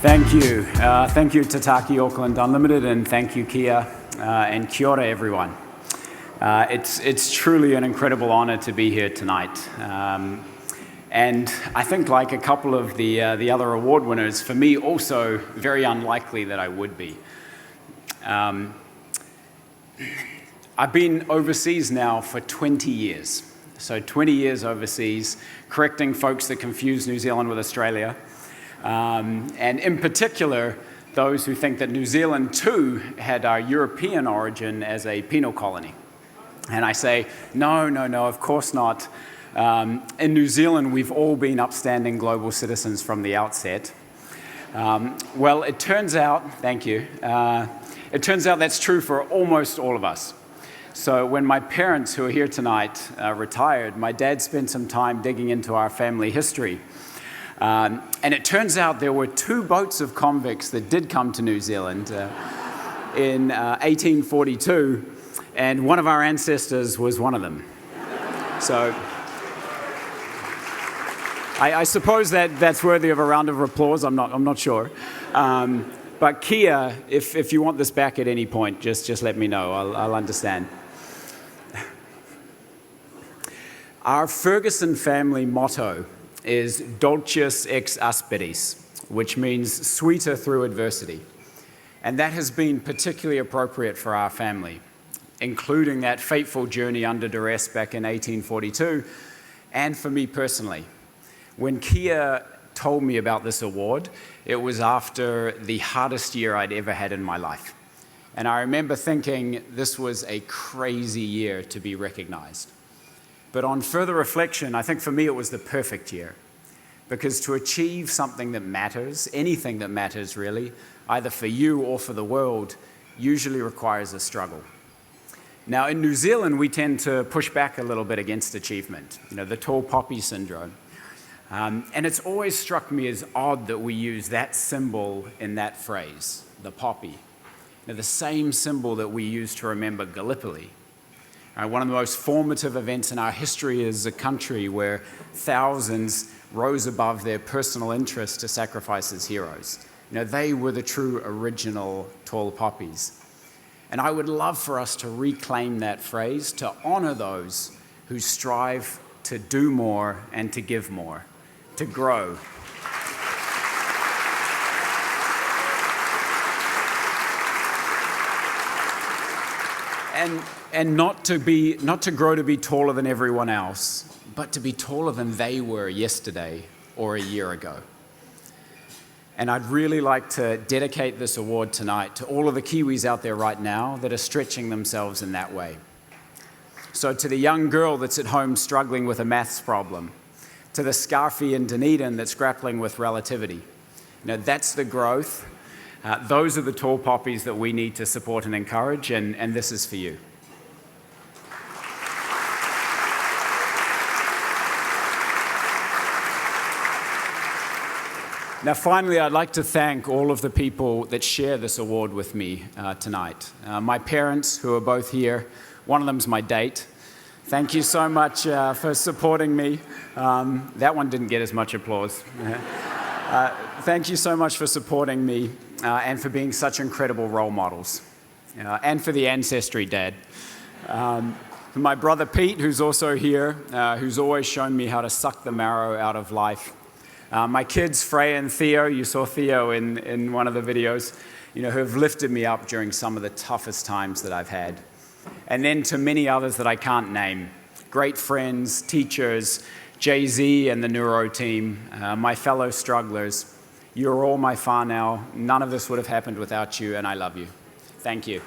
Thank you. Thank you, Tataki Auckland Unlimited, and thank you, Kia, and kia ora, everyone. It's truly an incredible honor to be here tonight. And I think, like a couple of the other award winners, for me also very unlikely that I would be. I've been overseas now for 20 years. So 20 years overseas, correcting folks that confuse New Zealand with Australia. And in particular, those who think that New Zealand too had our European origin as a penal colony. And I say, no, of course not. In New Zealand, we've all been upstanding global citizens from the outset. Well, it turns out, thank you, it turns out that's true for almost all of us. So when my parents, who are here tonight, retired, my dad spent some time digging into our family history. And it turns out there were two boats of convicts that did come to New Zealand in 1842, and one of our ancestors was one of them. So I suppose that's worthy of a round of applause. I'm not sure. But Kia, if you want this back at any point, just let me know. I'll understand. Our Ferguson family motto is Dulcis ex aspidis, which means sweeter through adversity. And that has been particularly appropriate for our family, including that fateful journey under duress back in 1842, and for me personally. When Kia told me about this award, it was after the hardest year I'd ever had in my life. And I remember thinking this was a crazy year to be recognized. But on further reflection, I think for me it was the perfect year. Because to achieve something that matters, anything that matters really, either for you or for the world, usually requires a struggle. Now in New Zealand, we tend to push back a little bit against achievement, the tall poppy syndrome. And it's always struck me as odd that we use that symbol in that phrase, the poppy. The same symbol that we use to remember Gallipoli. One of the most formative events in our history as a country where thousands rose above their personal interest to sacrifice as heroes. They were the true original tall poppies. And I would love for us to reclaim that phrase, to honor those who strive to do more and to give more, to grow. And not to grow to be taller than everyone else, but to be taller than they were yesterday or a year ago. And I'd really like to dedicate this award tonight to all of the Kiwis out there right now that are stretching themselves in that way. So to the young girl that's at home struggling with a maths problem, to the Scarfie in Dunedin that's grappling with relativity. That's the growth. Those are the tall poppies that we need to support and encourage, and this is for you. Now, finally, I'd like to thank all of the people that share this award with me tonight. My parents, who are both here. One of them's my date. Thank you so much for supporting me. That one didn't get as much applause. Thank you so much for supporting me and for being such incredible role models. And for the ancestry, Dad. My brother Pete, who's also here, who's always shown me how to suck the marrow out of life. My kids, Freya and Theo, you saw Theo in one of the videos, who have lifted me up during some of the toughest times that I've had. And then to many others that I can't name, great friends, teachers, Jay-Z and the Neuro team, my fellow strugglers, you're all my whānau. None of this would have happened without you, and I love you. Thank you.